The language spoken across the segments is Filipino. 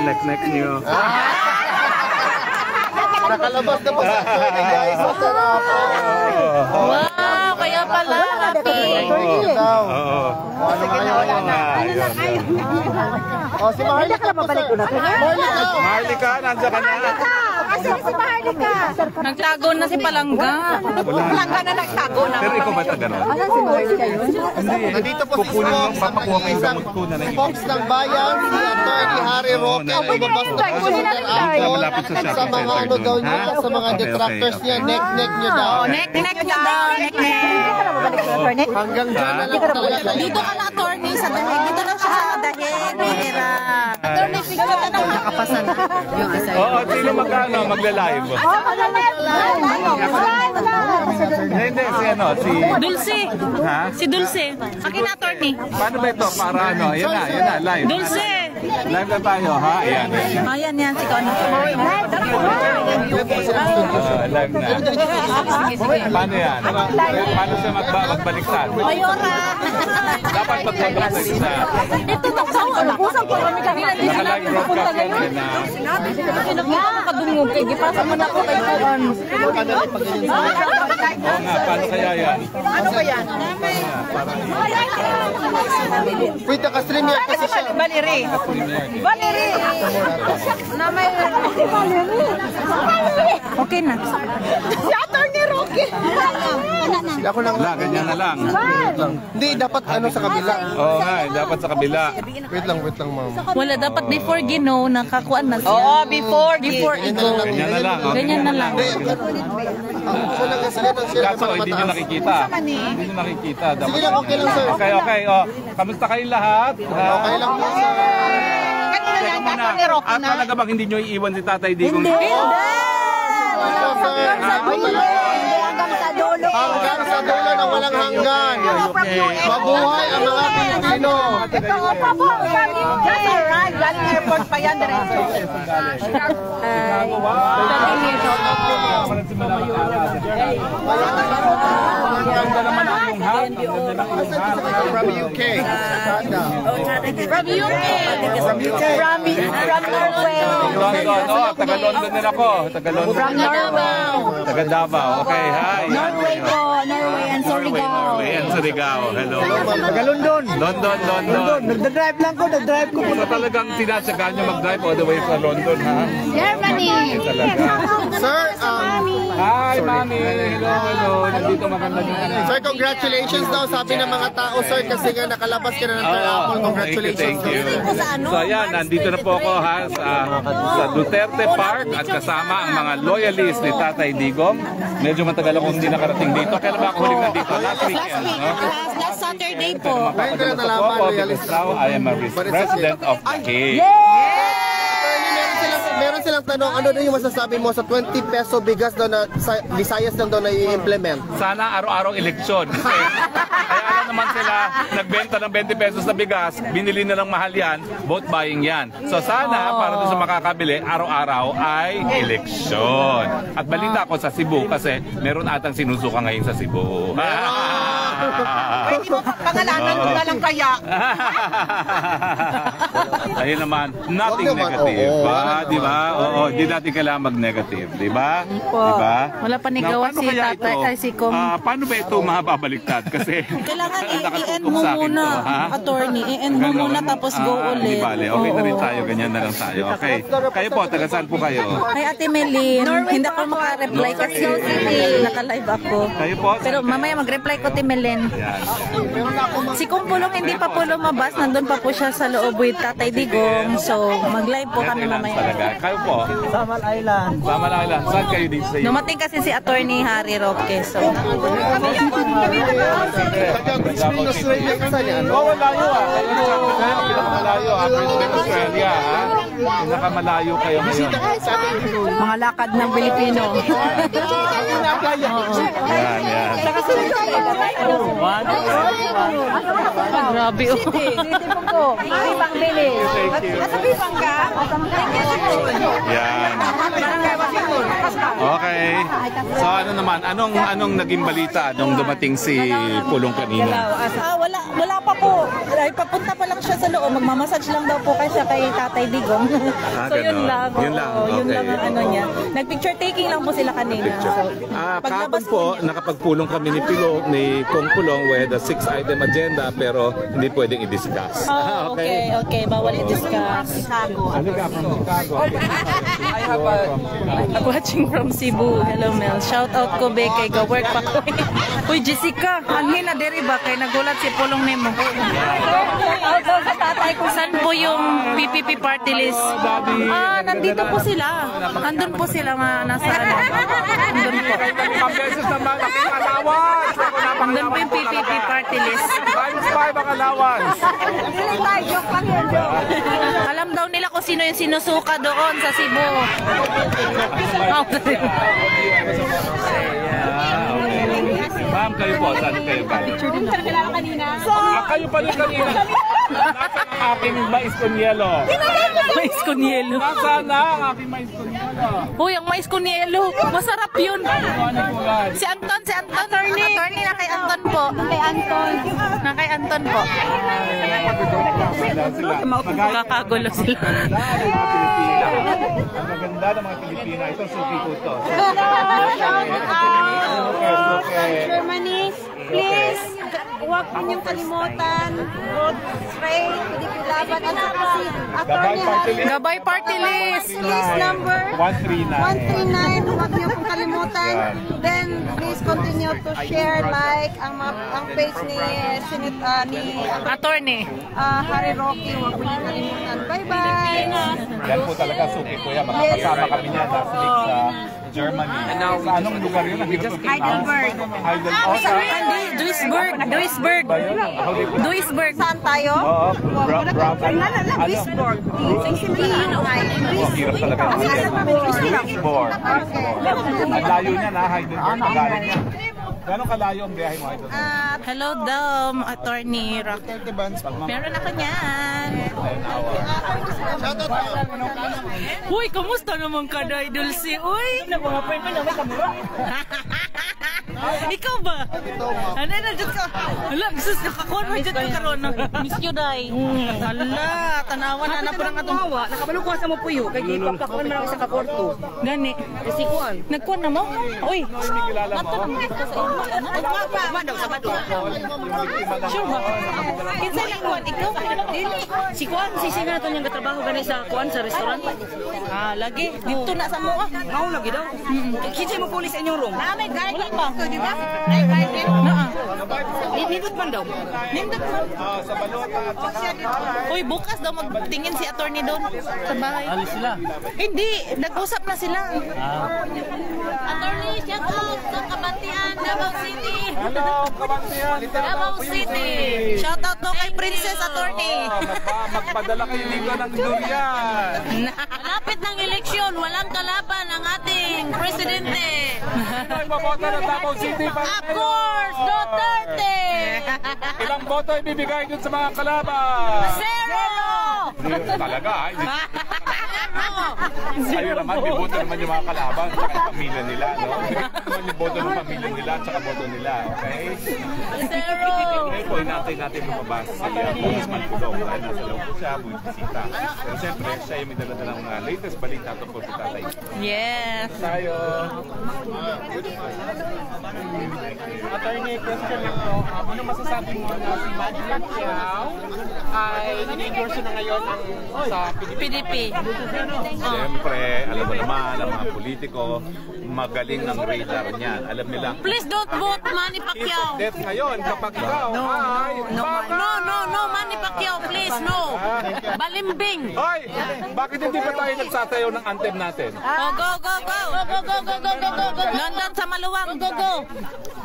nek-nek niyo. Nakalabas na po sa attorney, guys. Wow, kaya pala. Happy. Oo. O, si Maharlika po, sir. Maharlika, nandiyan ka na. Asan si Maharlika? Nagtago na si Palangga. Palangga na nagtago na. Pero ikaw ba taga ron? Asan si Maharlika yun? Nandito po si Spokes, isang Spokes ng bayan, si Attorney Harry Roque, ang lumabas na po sa Malapit sa sa mga ano daw niya, sa mga detractors niya, neck niya daw. Nek-nek daw. Nek-nek. Hanggang dyan na lang talaga. Dito ka na, attorney, sa dahig. Dito na siya sa dahig. Mahira. Attorney, picture ka na. Nakapasa na. Yung isa yun. Oo, sino magla-live? Hindi, si ano, si... Dulce. Ha? Si Dulce. Akin na, attorney. Paano ba ito? Para ano? Yan na, live. Dulce. Live na tayo, ha? Ayan. Ayan, yan. Si Kono. Live na. Paano yan? Paano siya magbaliktad? Mayora. Dapat magbaliktad siya. Ito na sa pusang po kami kanina. Naka-live broadcast yan na. Nakadungog kay gipasa mo na ko kay Kuan. Oo nga, paano kaya yan? Ano ba yan? Wait, naka-stream yan kasi siya. Valeri. Valeri. Na may Valeri. Okay na. Si Attorney Roque. Ako lang. Wala, ganyan na lang. Hindi, dapat ano sa kabila. Oo nga, dapat sa kabila. Wait lang, ma'am. Wala, dapat before Gino, nakakuan na siya. Oo, before Igo. Ganyan na lang. Okay. Ganyan na lang. Ako lang sila ng sila Kaso, hindi nyo nakikita. Hindi nyo nakikita. Sige lang, okay lang, sir. Okay. Oh, kamusta kayong lahat? Okay lang po, sir. Teka muna, at talaga bang hindi nyo iiwan si Tatay Digong? Wala, sir. Hanggang sa dulo na walang hanggan. Mabuhay ang mga Pilipino. Ito nga po. Just arrived. Galing airport pa yan. Diretso. From UK. From UK. From Norway. London. Oh, taga London din ako. Taga London. From Davao. Taga Davao. Okay, hi. Norway po. Norway and Surigao. Norway and Surigao. Hello. Taga London. London. Nagdadrive lang ko, nagdrive ko. So talagang sinasyagaan nyo mag-drive all the way from London, ha? Germany. Talaga. Sir, Hi, Mami. Hello. Nandito maganda yung ano. sir, congratulations daw sabi ng mga tao, sir, kasi nga nakalabas ka na ng Apple. Congratulations. Thank you. So ayan, nandito na po ako ha sa Duterte Park at kasama ang mga loyalists ni Tatay Digong. Medyo matagal akong hindi nakarating dito. Kailan ba ako huling nandito? Last weekend, no? Last Saturday po. Ngayon ka na nalaman, Because now I am a resident of the Hague. Meron silang tanong, ano daw yung masasabi mo sa 20 peso bigas daw na Visayas lang daw na i-implement? Sana araw-araw eleksyon. Kaya naman sila nagbenta ng 20 pesos na bigas, binili na ng mahal yan, vote buying yan. So sana para doon sa makakabili, araw-araw ay eleksyon. At balita ko sa Cebu kasi meron atang sinusuka ngayon sa Cebu. Pwede mo pangalanan mo na lang kaya. Ayun naman, nothing negative. Di ba? Oo, di natin kailangan mag-negative. Di ba? Diba? Wala pa nigawa si Tatay ay si Kong. Paano ba ito mababaliktad? Kasi Kailangan i-end nakatutok mo sa akin muna, to, ha? attorney. I-end mo muna tapos go Di ulit. bale, okay na rin Oo. tayo. Ganyan na lang tayo. Okay. Kayo po, taga saan po kayo? Kay Ate Melin, hindi ako makareply kasi naka-live ako. Kayo po? Pero mamaya mag-reply ko, Ate Melin. Yan. Si Kumpulong hindi pa po lumabas, nandun pa po siya sa loob with Tatay Digong. So, mag-live po kami Yan talaga. mamaya. Kayo po? Samal Island. Sama na kailan. Saan kayo dito sa iyo? Dumating kasi si Attorney Harry Roque. So, Australia ka saan yan? Oo, malayo ah. Kayo pinakamalayo ah. President Australia ha. Pinakamalayo kayo ngayon. mga lakad ng Pilipino. Yan, yan. Grabe oh. Thank you. Yan. Okay. So ano naman, anong naging balita nung dumating si Pulong kanina? Wala pa po. Ay, papunta pa lang siya sa loob. Magmamassage lang daw po kasi kay Tatay Digong. So yun lang. Yun lang. Yun Okay. lang ang ano niya. Nag-picture taking lang po sila kanina. Kahapon po, nakapagpulong kami ni Kong Pulong with a 6-item agenda pero hindi pwedeng i-discuss. Okay. Bawal i-discuss. Watching from Cebu. Hello, Mel. Shout out ko, be, kay Go-Work pa ko. Uy, Jessica, anhin na diri ba? Kay nagulat si Pulong Nemo. Out daw sa tatay ko. Saan po yung PPP party list? Nandito po sila. Nandun po sila nga nasa ano. Nandun po. Nandun po yung PPP party list. Times 5 ang allowance. Alam daw nila kung sino yung sinusuka doon sa Cebu. Ma'am, kayo po, saan kayo galing? Kayo pa rin kanina. Nasaan ang aking mais con yelo? Mais con yelo. Nasaan na ang aking mais con yelo? Uy, ang mais con yelo. Masarap yun. Si Anton. Attorney na kay Anton po. Na kay Anton po. Kakagulo sila. Ang maganda ng mga Pilipina. Ito, suki ko ito. Germany, please, huwag niyong kalimutan. Vote straight, PDP laban. At saka si Attorney Gabay party list. List number 139. 139. Huwag niyo pong kalimutan. Then, please continue to share, like, ang page ni Attorney. Harry Roque. Huwag niyo kalimutan. Bye-bye! Yan po talaga suki ko yan. Makakasama kami niya last week sa Germany. Sa anong lugar yun? Heidelberg. Duisburg. Saan tayo? Duisburg. Hirap talaga. Duisburg. Ang layo niya na, Heidelberg. Galing niya. Gano'ng kalayo ang biyahe mo, Heidelberg? Hello, Dom. Attorney Rock. Meron ako niyan. Uy, kamusta naman ka, Dulce? Uy! Ikaw ba? Ano na, Diyos ka? Hala, Diyos, nakakuha mo dyan ka karoon. Miss you, Day. Hala, tanawan na po ng atong hawa. Nakabalukuha sa mo puyo, kaya ipapakakuan mo lang sa kaporto. Gani. Kasikuan. Nagkuha na mo? Uy! Nato na mo dito sa imo. Madaw sa bado. Sure ba? Kinsay lang kuhan, ikaw? Dili. Si Kuan, sisi na ito niyang katrabaho gani sa Kuan sa restaurant. Lagi. Dito na sa mo Mao lagi daw. Kinsay mo pulis sa inyong room. May guide Wala pa. di ba? Nindot man daw. Nindot mo. Sa balota at saka... Uy, bukas daw magtingin si attorney doon sa bahay. Alis sila. Hindi, nag-usap na sila. Attorney, shout out sa Kabatian, Davao City. Hello, Kabantiyan. Davao City. Shout out mo kay Princess Attorney. Magpadala kayo dito ng durian. Malapit ng eleksyon, walang kalaban ang ating presidente. Sino ang babota ng Davao City? Of course, Duterte! Ilang boto ibibigay dun sa mga kalaban? Zero! Talaga, ay. Ayun naman, biboto naman yung mga kalaban at yung pamilya nila, no? Naman yung boto ng pamilya nila at saka boto nila, okay? Zero! Ngayon po, inatay natin lumabas si Congressman Pulong dahil nasa loob po siya, bumisita. Pero siyempre, siya yung may dala ng latest balita tungkol sa tatay. Yes. Tayo. Attorney, question lang po. Ano masasabi mo na si Manny Pacquiao ay in-endorse na ngayon sa PDP. Siyempre, alam mo naman, ang mga politiko, magaling ang radar niyan. Alam nila, Please don't vote Manny Pacquiao. death ngayon kapag ikaw ay No, Manny Pacquiao, please, no. Balimbing. Hoy! Bakit hindi pa tayo nagsasayaw ng anthem natin? Oh, go. London sa Maluwang. Go.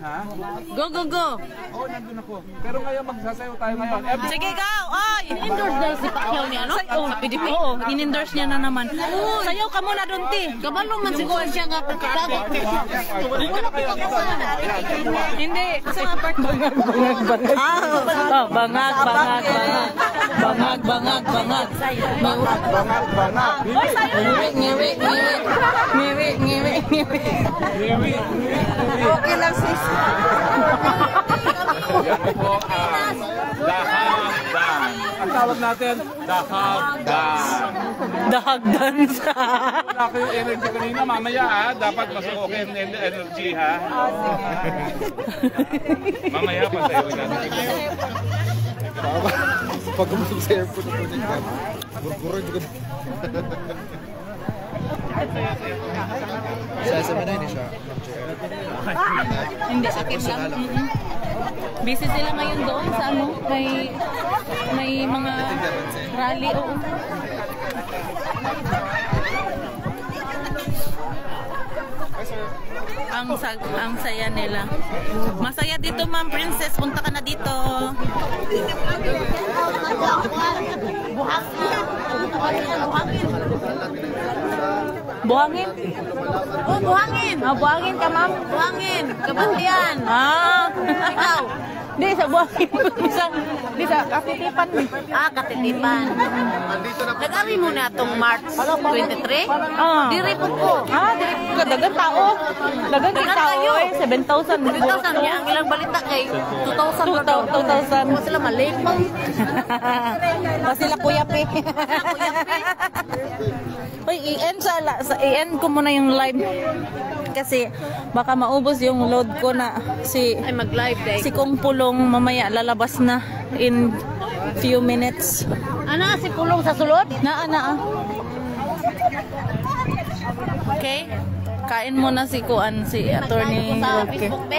Ha? Go. Oo, nandun ako. Pero ngayon magsasayaw tayo ngayon. Sige, go. Oy, in-endorse daw si Pacquiao niya, no? Sa PDP. Oo, in-endorse niya na naman. Sayaw ka muna doon, ti. Kabalo man siguro siya nga pagkakagot. Hindi. Sa part bangag. Bangag. Bangag, bangag, bangag. Ngiwi. Okay lang, sis. Yan po ang dahagdan. Ang tawag natin, dahagdan. Dahagdan sa... Wala kayong energy kanina, mamaya ha. Dapat mas okay ang energy ha. Mamaya pa sa'yo natin. Pag umusog sa airport ito niya. Burguro juga. Sa mana ini siya? Hindi, sa lang. Busy sila ngayon doon sa ano, may mga rally o. Ang saya nila. Masaya dito, Ma'am Princess. Punta ka na dito. Buhangin? Oh, buhangin. Ah, buhangin ka, Ma'am? Buhangin. Kabatian. Ah. Ikaw. Di sa buhangin. Di sa katitipan. Ah, katitipan. Nag-ari mo na itong March 23? Ah. Diri po ko. Ah, di ka dagang tao. Dagang tao eh, 7,000. 7,000 niya. Ang ilang balita kay 2,000 pa daw. 2,000. Kung sila malik. O sila Kuya P. Uy, i-end ko muna yung live. Kasi baka maubos yung load ko na si Mag-live day. si Kong Pulong mamaya lalabas na in few minutes. Ana, si Pulong sa sulod? Na. Okay? Kain muna si Kuan, si Attorney Sa Roque. Facebook, be.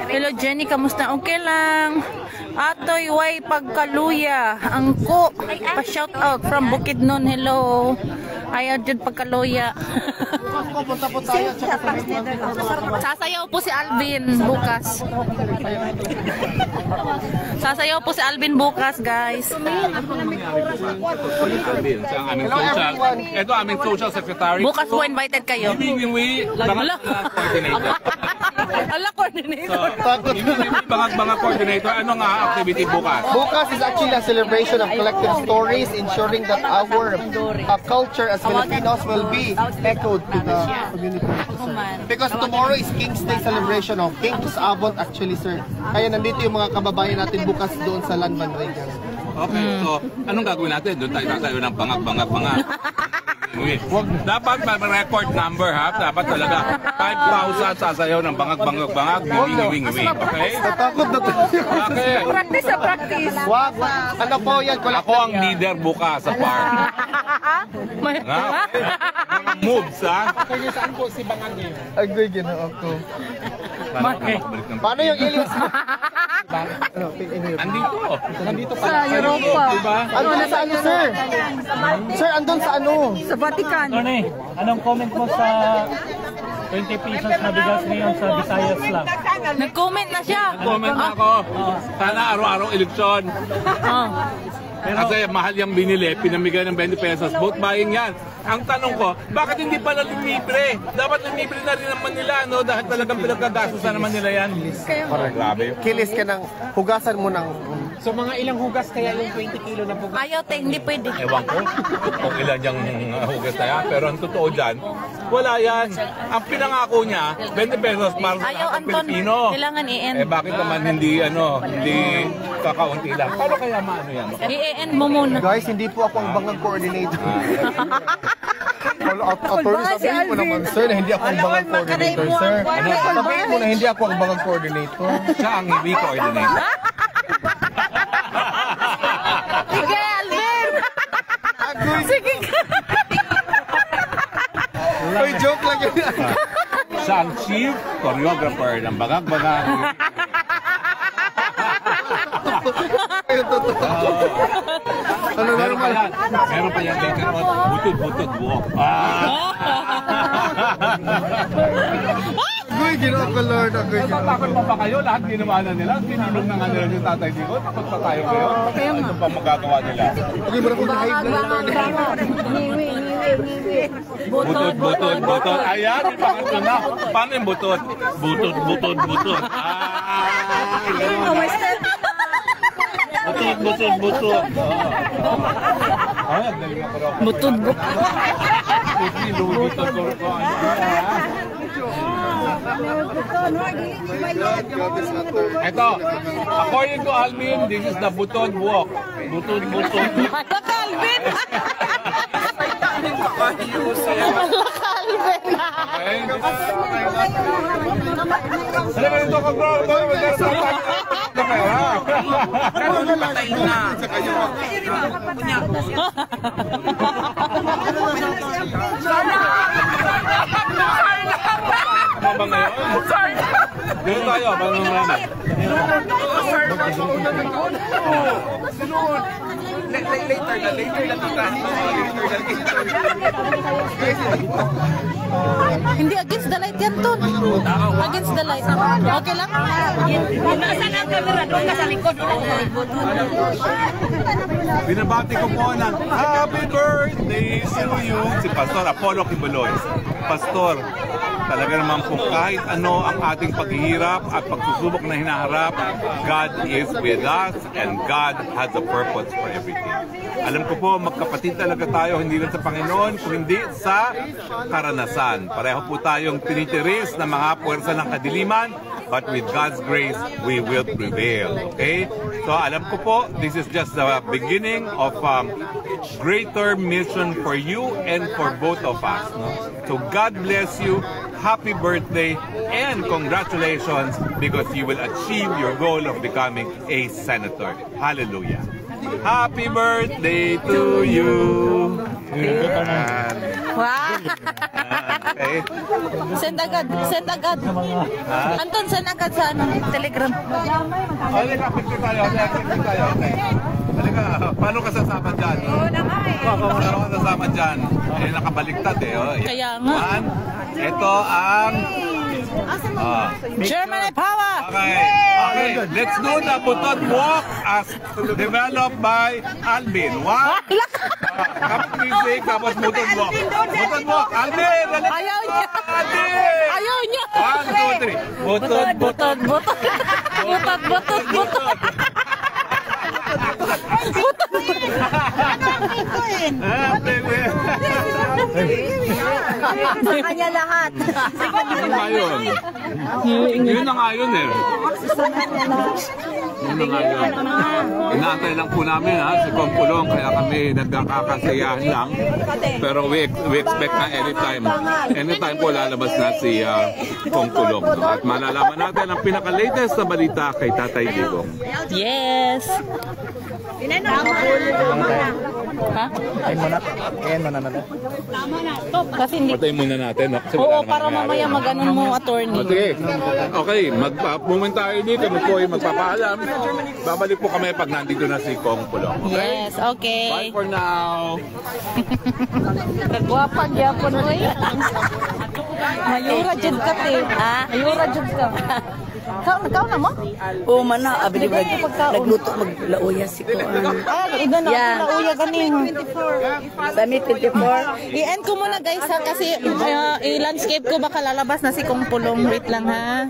Hello Jenny, kamusta? Okay lang. Atoy Way Pagkaluya. Angko. Pa-shout out from Bukidnon. Hello. Ayaw dyan Pagkaluya. Sasayaw po si Alvin bukas. Sasayaw po si Alvin bukas, guys. Sa aming social, ito aming social secretary. Bukas po invited kayo. Iwi, coordinator. Ala, coordinator. Bangag coordinator, ano nga activity bukas? Bukas is actually a celebration of collective stories, ensuring that our culture as Filipinos will be echoed to the community. Because tomorrow is King's Day celebration of King's Abot actually, sir. Kaya nandito yung mga kababayan natin bukas doon sa Lanban Region. Okay, so anong gagawin natin? Doon tayo ng bangag. Dapat may record number ha. Dapat talaga 5,000 sasayaw ng bangag. Ngiwi. Okay? Natakot na tayo. Okay. Practice. Wag. Ano po yan? Ako ang leader bukas sa park. Ha? Mga moves ha. Saan po si Bangag ngayon? Agoy, ginoo ko. Paano yung aliens? Andito pa. Sa Europa. Diba? Andun sa ano, sir? Sir, andun sa ano? Sa Vatican. Tony, anong comment mo sa 20 pesos na bigas ngayon sa Visayas lang? Nag-comment na siya. Comment na ako. Sana araw-araw eleksyon. Kasi mahal yung binili, pinamigay ng 20 pesos. Vote buying yan. Ang tanong ko, bakit hindi pala lumibre? Dapat lumibre na rin naman nila, no? Dahil talagang pinagkagastusan naman nila yan. Grabe. Kilis ka ng hugasan mo ng... So mga ilang hugas kaya yung 20 kilo na bugas? Ayaw, te, hindi pwede. Ewan ko kung ilan yung hugas na yan. Pero ang totoo dyan, wala yan. Ang pinangako niya, 20 pesos para sa Ayaw, lahat ng Anton. Pilipino. Kailangan i-end. Eh bakit naman hindi kakaunti lang? Paano kaya maano yan? I-end mo muna. Guys, hindi po ako ang bangag coordinator. Attorney, sabihin mo naman, sir, na hindi ako ang bangag coordinator, sir. Sabihin mo na hindi ako ang bangag coordinator. Siya ang iwi coordinator. Sige, Alvin! Sige ka! Uy, joke lang yun. Siya ang chief choreographer ng Bangag-Bangag. Meron pa yan. Butod, buhok. Agoy, ginoo ko, Lord. Agoy, ginoo ko. Takot pa ba kayo? Lahat ginawa nila. Tinulong na nga nila yung tatay dito. Takot pa tayo kayo. Ano pa magagawa nila? Okay, marang kong high blood, Lord. Butod. Ayan, yung pangatlo na. Paano yung butod? Butod. Butod. Butod. Ito, according to Alvin, this is the Butod walk. Butod. Calvin! Ano ba ito ka, bro? Dito tayo, bang naman. Hindi, against the light yan, Ton. Against the light. Okay lang? Nasaan ang camera? Doon ka sa likod. Binabati ko po ng happy birthday to you si Pastor Apollo Kibuloy. Pastor, talaga naman po kahit ano ang ating paghihirap at pagsusubok na hinaharap, God is with us and God has a purpose for everything. Alam ko po, magkapatid talaga tayo, hindi lang sa Panginoon, kundi sa karanasan. Pareho po tayong tinitiris na mga puwersa ng kadiliman, but with God's grace, we will prevail. Okay? So alam ko po, this is just the beginning of greater mission for you and for both of us. No? So God bless you. Happy birthday and congratulations because you will achieve your goal of becoming a senator. Hallelujah. Happy birthday to you. Wow! Okay. Send agad. Anton, send agad sa Telegram. Halika, picture tayo. Okay. Halika, paano ka sasama dyan? Paano ka sasama dyan? Eh, nakabaliktad eh. Oh. Kaya nga. One. Ito ang... Germany power! Okay, let's do the Butod walk as developed by Alvin. One. Kapag music, tapos Butod walk. Butod walk. Alvin! Ayaw niya! Alvin! Ayaw niya! 1, 2, 3. Butod. Sa kanya lahat. Yun na nga yun eh. Inaantay lang po namin si Kong Kulong, kaya kami nagkakakasayahan lang. Pero we expect na anytime po lalabas na si Kong Kulong. At malalaman natin ang pinaka-latest na balita kay Tatay Digong. Yes! Ha? Ayan mo na. Kasi hindi... Patayin muna natin. Kasi Oo, para mamaya mag-anon mo, attorney. Sige. Okay, moment tayo dito. Kami po ay magpapaalam. Babalik po kami pag nandito na si Kong Kulong. Okay? Yes, okay. Bye for now. Kagwapa, gyapon mo eh. Mayura jud ka, te. Ha? Mayura jud ka. Kau na mo? Oo, mana, abili nagluto maglauya si ko. Ida na, lauya ganing. Sami 24. I-end ko muna guys ha, kasi i-landscape ko baka lalabas na si Kong Pulong. Wait lang ha.